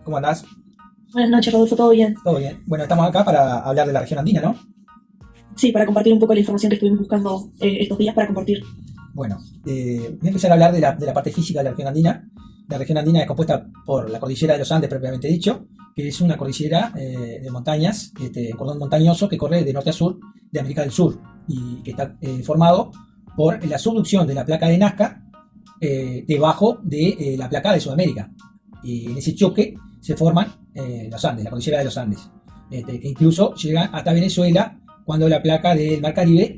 ¿Cómo andás? Buenas noches, Rodolfo, ¿todo bien? ¿Todo bien? Bueno, estamos acá para hablar de la región andina, ¿no? Sí, para compartir un poco la información que estuvimos buscando estos días para compartir. Bueno, voy a empezar a hablar de la parte física de la región andina. La región andina es compuesta por la cordillera de los Andes, propiamente dicho, que es una cordillera de montañas, cordón montañoso que corre de norte a sur de América del Sur y que está formado por la subducción de la placa de Nazca debajo de la placa de Sudamérica. Y en ese choque se forman los Andes, la cordillera de los Andes, que incluso llegan hasta Venezuela cuando la placa del Mar Caribe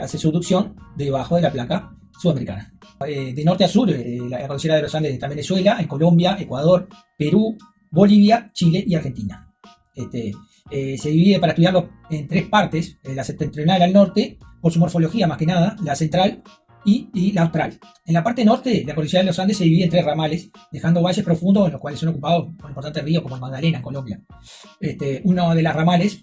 hace subducción debajo de la placa sudamericana. De norte a sur, la cordillera de los Andes está en Venezuela, en Colombia, Ecuador, Perú, Bolivia, Chile y Argentina. Se divide para estudiarlo en tres partes: la septentrional al norte, por su morfología más que nada, la central y la austral. En la parte norte, la cordillera de los Andes se divide en tres ramales, dejando valles profundos en los cuales son ocupados por importantes ríos como el Magdalena en Colombia. Uno de las ramales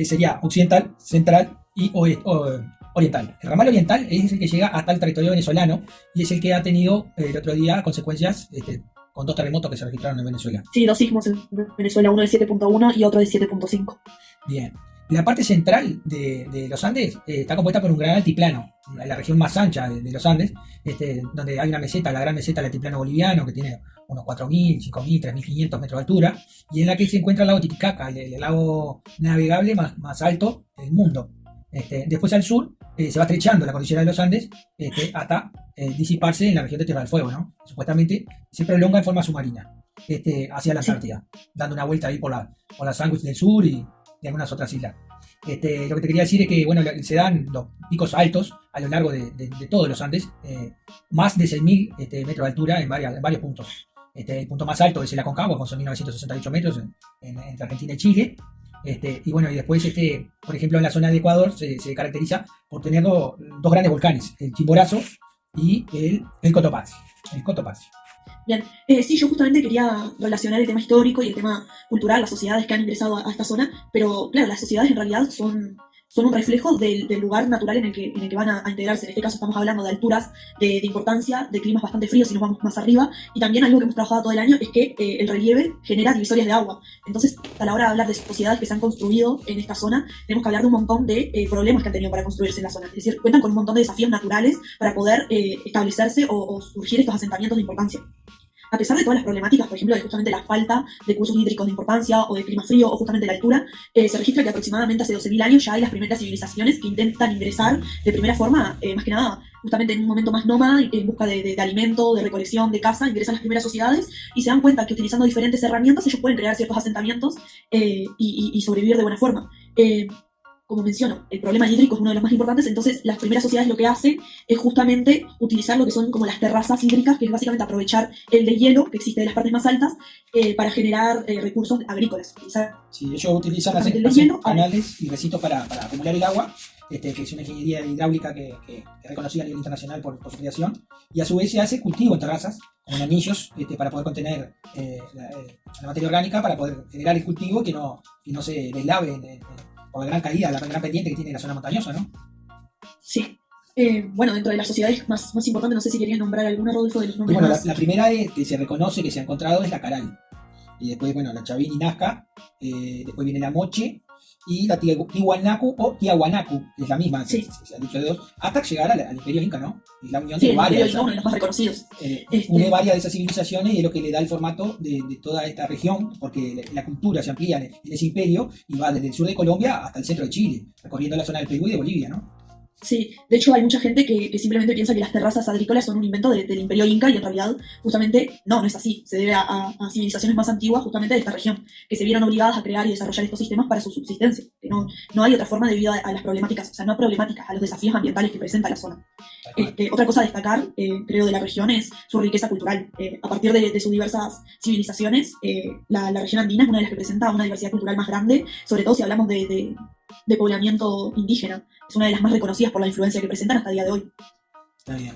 sería occidental, central y oriental. El ramal oriental es el que llega hasta el territorio venezolano y es el que ha tenido el otro día consecuencias con dos terremotos que se registraron en Venezuela. Sí, dos sismos en Venezuela, uno de 7.1 y otro de 7.5. Bien. La parte central de los Andes está compuesta por un gran altiplano, la región más ancha de los Andes, donde hay una meseta, la gran meseta del altiplano boliviano, que tiene unos 4.000, 5.000, 3.500 metros de altura, y en la que se encuentra el lago Titicaca, el lago navegable más alto del mundo. Después al sur se va estrechando la cordillera de los Andes hasta disiparse en la región de Tierra del Fuego, ¿no? Supuestamente se prolonga en forma submarina hacia la Antártida, dando una vuelta ahí por la Sandwich del Sur y algunas otras islas. Lo que te quería decir es que bueno, se dan los picos altos a lo largo de todos los Andes, más de 6.000 metros de altura en varios puntos. El punto más alto es el Aconcagua, con 1.968 metros entre Argentina y Chile. Y bueno, y después, por ejemplo, en la zona de Ecuador se caracteriza por tener dos grandes volcanes, el Chimborazo y el Cotopaxi. Bien, sí, yo justamente quería relacionar el tema histórico y el tema cultural, las sociedades que han ingresado a esta zona, pero claro, las sociedades en realidad son un reflejo del lugar natural en el que van a integrarse. En este caso estamos hablando de alturas, de importancia, de climas bastante fríos si nos vamos más arriba, y también algo que hemos trabajado todo el año es que el relieve genera divisorias de agua. Entonces, a la hora de hablar de sociedades que se han construido en esta zona, tenemos que hablar de un montón de problemas que han tenido para construirse en la zona. Es decir, cuentan con un montón de desafíos naturales para poder establecerse o surgir estos asentamientos de importancia. A pesar de todas las problemáticas, por ejemplo, de justamente la falta de cursos hídricos de importancia o de clima frío o justamente la altura, se registra que aproximadamente hace 12.000 años ya hay las primeras civilizaciones que intentan ingresar de primera forma, más que nada, justamente en un momento más nómada, en busca de alimento, de recolección, de caza, ingresan las primeras sociedades y se dan cuenta que utilizando diferentes herramientas ellos pueden crear ciertos asentamientos y sobrevivir de buena forma. Como menciono, el problema hídrico es uno de los más importantes, entonces las primeras sociedades lo que hacen es justamente utilizar lo que son como las terrazas hídricas, que es básicamente aprovechar el deshielo que existe de las partes más altas para generar recursos agrícolas. Sí, ellos utilizan hacen canales y recintos para acumular el agua, que es una ingeniería hidráulica que es reconocida a nivel internacional por su creación, y a su vez se hace cultivo en terrazas, con anillos, para poder contener la materia orgánica, para poder generar el cultivo que no se deslave por la gran caída, la gran pendiente que tiene la zona montañosa, ¿no? Sí. Bueno, dentro de las sociedades más importantes, no sé si querías nombrar alguna, Rodolfo, de los nombres bueno, más. la primera que se reconoce, que se ha encontrado, es la Caral. Y después, bueno, la Chavín y Nazca, después viene la Moche, y la Tiwanaku o Tiahuanacu, que es la misma, sí. se ha dicho de dos, hasta llegar al Imperio Inca, ¿no? Es la unión sí, de varias. El Imperio Inca, uno de los más reconocidos. Une varias de esas civilizaciones y es lo que le da el formato de toda esta región, porque la cultura se amplía en ese imperio y va desde el sur de Colombia hasta el centro de Chile, recorriendo la zona del Perú y de Bolivia, ¿no? Sí, de hecho hay mucha gente que simplemente piensa que las terrazas agrícolas son un invento del Imperio Inca y en realidad justamente no es así, se debe a civilizaciones más antiguas justamente de esta región, que se vieron obligadas a crear y desarrollar estos sistemas para su subsistencia, que no hay otra forma debido a las problemáticas, o sea, no a problemáticas, a los desafíos ambientales que presenta la zona. Otra cosa a destacar, creo, de la región es su riqueza cultural. A partir de sus diversas civilizaciones, la región andina es una de las que presenta una diversidad cultural más grande, sobre todo si hablamos de poblamiento indígena. Es una de las más reconocidas por la influencia que presentan hasta el día de hoy. Está bien.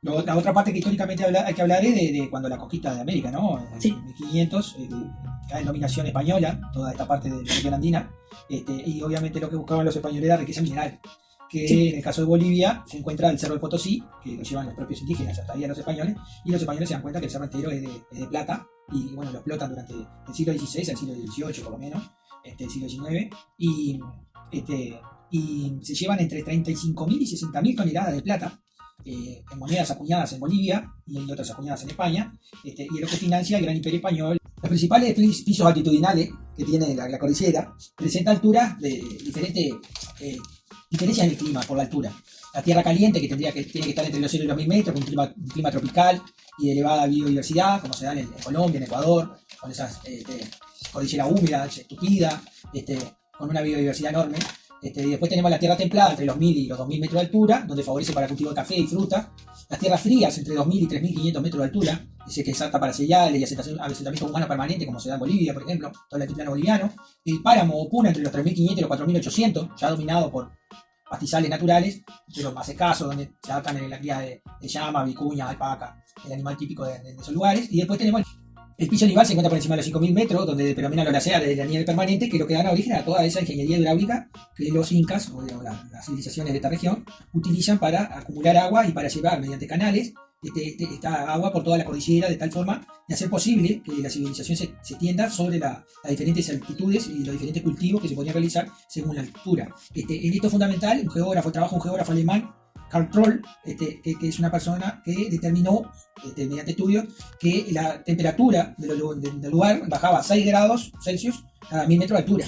La otra parte que históricamente hay que hablar es de cuando la conquista de América, ¿no? Sí. En 1500, cae en dominación española, toda esta parte de la región andina, y obviamente lo que buscaban los españoles era riqueza mineral. que Sí. en el caso de Bolivia se encuentra el Cerro de Potosí, que lo llevan los propios indígenas hasta ahí a los españoles, y los españoles se dan cuenta que el cerro entero es de plata, y bueno, lo explotan durante el siglo XVI, el siglo XVIII por lo menos, el siglo XIX, y, este, y se llevan entre 35.000 y 60.000 toneladas de plata, en monedas acuñadas en Bolivia y en otras acuñadas en España, y es lo que financia el gran imperio español. Los principales pisos altitudinales que tiene la cordillera presentan alturas de diferencias en el clima por la altura. La tierra caliente, que tiene que estar entre los 0 y los 1000 metros, con un clima tropical y de elevada biodiversidad, como se da en Colombia, en Ecuador, con esas cordillera húmeda, estupida, con una biodiversidad enorme. Y después tenemos la tierra templada entre los 1000 y los 2000 metros de altura, donde favorece para el cultivo de café y fruta. Las tierras frías entre 2000 y 3500 metros de altura, que es apta para cereales y asentamiento humano permanente, como se da en Bolivia, por ejemplo, todo el altiplano boliviano. El páramo o puna entre los 3500 y los 4800, ya dominado por pastizales naturales, pero más escasos, donde se adaptan en la cría de llama, vicuña, alpaca, el animal típico de esos lugares. Y después tenemos el piso nival, se encuentra por encima de los 5000 metros, donde predomina la oracea de la nieve permanente, que es lo que da origen a toda esa ingeniería hidráulica que los incas, o las civilizaciones de esta región, utilizan para acumular agua y para llevar mediante canales esta agua por toda la cordillera, de tal forma de hacer posible que la civilización se extienda sobre las diferentes altitudes y los diferentes cultivos que se podían realizar según la altura. En esto es fundamental, trabaja un geógrafo alemán, Karl Troll, que es una persona que determinó, mediante estudios, que la temperatura del lugar bajaba 6 grados Celsius a 1000 metros de altura.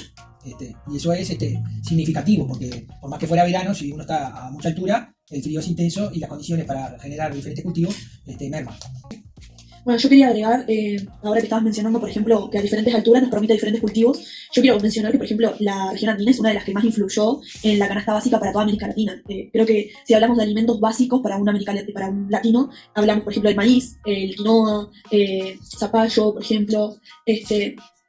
Y eso es significativo, porque por más que fuera verano, si uno está a mucha altura, el frío es intenso y las condiciones para generar diferentes cultivos merman. Bueno, yo quería agregar, ahora que estabas mencionando, por ejemplo, que a diferentes alturas nos permite diferentes cultivos, yo quiero mencionar que, por ejemplo, la región andina es una de las que más influyó en la canasta básica para toda América Latina. Creo que si hablamos de alimentos básicos para para un latino, hablamos, por ejemplo, del maíz, el quinoa, zapallo, por ejemplo,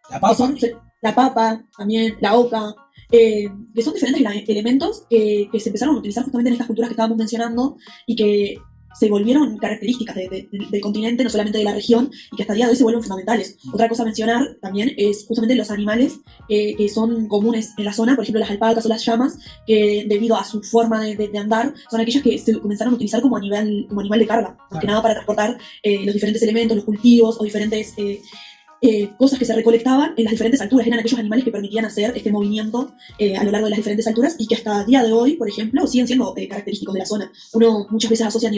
La papa. la papa, también, la oca, que son diferentes elementos que se empezaron a utilizar justamente en estas culturas que estábamos mencionando y que se volvieron características del continente, no solamente de la región, y que hasta el día de hoy se vuelven fundamentales. Otra cosa a mencionar también es justamente los animales que son comunes en la zona, por ejemplo las alpacas o las llamas, que debido a su forma de andar, son aquellas que se comenzaron a utilizar como animal de carga, más que nada para transportar los diferentes elementos, los cultivos o diferentes cosas que se recolectaban en las diferentes alturas. Eran aquellos animales que permitían hacer este movimiento a lo largo de las diferentes alturas y que hasta el día de hoy, por ejemplo, siguen siendo característicos de la zona. Uno muchas veces asocia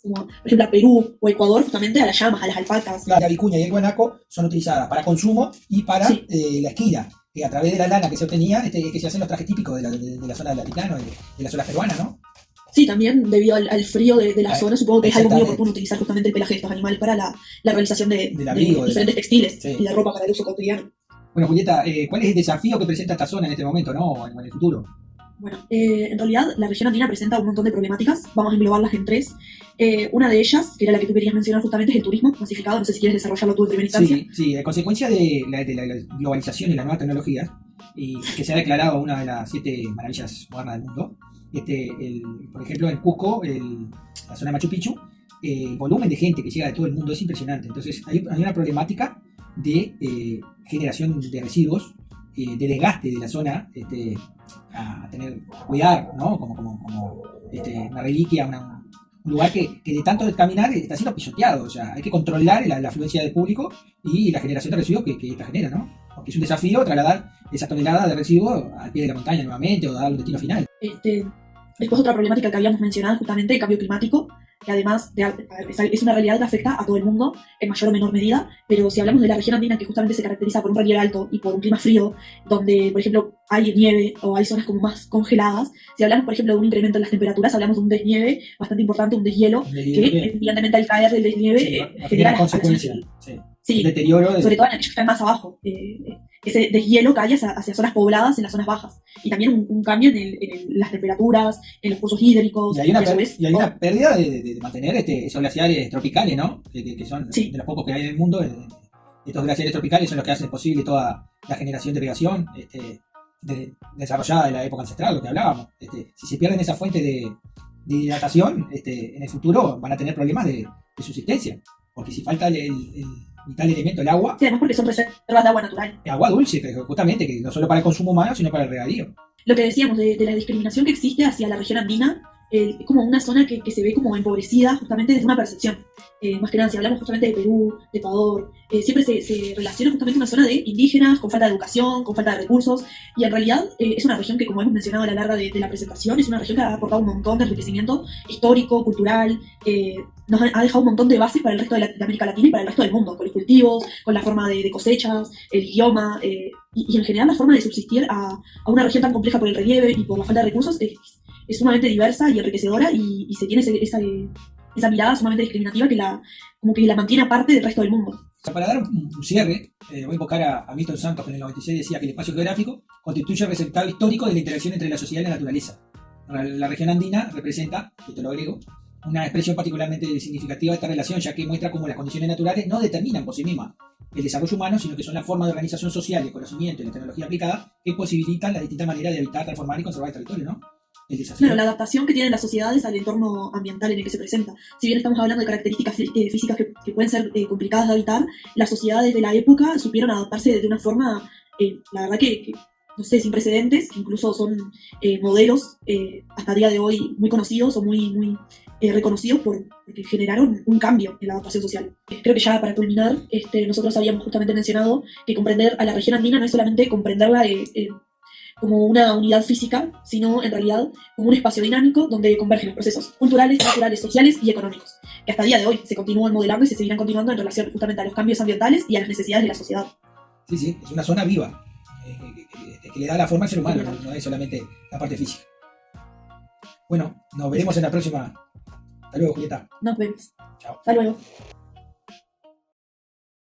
como, por ejemplo, a Perú o Ecuador justamente a las llamas, a las alpacas. La vicuña y el guanaco son utilizadas para consumo y para Sí. la esquila, que a través de la lana que se obtenía, que se hacen los trajes típicos de la zona del altiplano, de la zona peruana, ¿no? Sí, también debido al frío de la zona, supongo que es algo muy Exactamente. oportuno utilizar justamente el pelaje de estos animales para la realización Del abrigo, diferentes textiles sí. y de ropa para el uso cotidiano. Bueno, Julieta, ¿cuál es el desafío que presenta esta zona en este momento, ¿no? O en el futuro? Bueno, en realidad la región andina presenta un montón de problemáticas, vamos a englobarlas en 3. Una de ellas, que era la que tú querías mencionar justamente, es el turismo masificado, no sé si quieres desarrollarlo tú en primera instancia. Sí, a consecuencia de la globalización y las nuevas tecnologías, y que se ha declarado una de las 7 maravillas modernas del mundo, por ejemplo, en Cusco, la zona de Machu Picchu, el volumen de gente que llega de todo el mundo es impresionante. Entonces hay una problemática de generación de residuos, de desgaste de la zona, a cuidar, ¿no? Como una reliquia, un lugar que de tanto caminar está siendo pisoteado. O sea, hay que controlar la afluencia del público y la generación de residuos que esta genera, ¿no? Porque es un desafío trasladar esa tonelada de residuos al pie de la montaña nuevamente o dar un destino final. Después otra problemática que habíamos mencionado, justamente el cambio climático, que además es una realidad que afecta a todo el mundo en mayor o menor medida, pero si hablamos de la región andina, que justamente se caracteriza por un relieve alto y por un clima frío, donde por ejemplo hay nieve o hay zonas como más congeladas, si hablamos por ejemplo de un incremento en las temperaturas, hablamos de un desnieve bastante importante, un deshielo, que evidentemente al caer del desnieve genera consecuencias. Sí, deterioro sobre todo en aquellos que están más abajo. Ese deshielo cae hacia zonas pobladas en las zonas bajas. Y también un cambio en las temperaturas, en los cursos hídricos. Y hay una pérdida de mantener esos glaciares tropicales, ¿no? Que son sí. De los pocos que hay en el mundo. Estos glaciares tropicales son los que hacen posible toda la generación de irrigación desarrollada de la época ancestral, lo que hablábamos. Si se pierden esa fuente de hidratación, en el futuro van a tener problemas de subsistencia. Porque si falta el vital elemento, el agua. Sí, además porque son reservas de agua natural. Agua dulce, justamente, que no solo para el consumo humano, sino para el regadío. Lo que decíamos de la discriminación que existe hacia la región andina, es como una zona que se ve como empobrecida justamente desde una percepción. Más que nada, si hablamos justamente de Perú, de Ecuador, siempre se relaciona justamente una zona de indígenas, con falta de educación, con falta de recursos, y en realidad es una región que, como hemos mencionado a la larga de la presentación, es una región que ha aportado un montón de enriquecimiento histórico, cultural, nos ha dejado un montón de bases para el resto de América Latina y para el resto del mundo, con los cultivos, con la forma de cosechas, el idioma, y en general la forma de subsistir a una región tan compleja por el relieve y por la falta de recursos es sumamente diversa y enriquecedora, y se tiene esa mirada sumamente discriminativa como que la mantiene aparte del resto del mundo. Para dar un cierre, voy a invocar a Milton Santos, que en el 96 decía que el espacio geográfico constituye el receptáculo histórico de la interacción entre la sociedad y la naturaleza. La región andina representa, esto lo agrego, una expresión particularmente significativa de esta relación, ya que muestra cómo las condiciones naturales no determinan por sí mismas el desarrollo humano, sino que son la forma de organización social, el conocimiento y la tecnología aplicada que posibilitan las distintas maneras de habitar, transformar y conservar el territorio, ¿no? El desafío. Claro, la adaptación que tienen las sociedades al entorno ambiental en el que se presenta. Si bien estamos hablando de características físicas que pueden ser complicadas de habitar, las sociedades de la época supieron adaptarse de una forma, la verdad que no sé, sin precedentes, que incluso son modelos hasta el día de hoy muy conocidos o muy reconocidos porque generaron un cambio en la adaptación social. Creo que ya para culminar, nosotros habíamos justamente mencionado que comprender a la región andina no es solamente comprenderla como una unidad física, sino en realidad como un espacio dinámico donde convergen los procesos culturales, naturales, sociales y económicos, que hasta el día de hoy se continúan modelando y se seguirán continuando en relación justamente a los cambios ambientales y a las necesidades de la sociedad. Sí, sí, es una zona viva, que le da la forma al ser humano, no es solamente la parte física. Bueno, nos veremos en la próxima. Hasta luego, Julieta. Nos vemos. Chao. Hasta luego.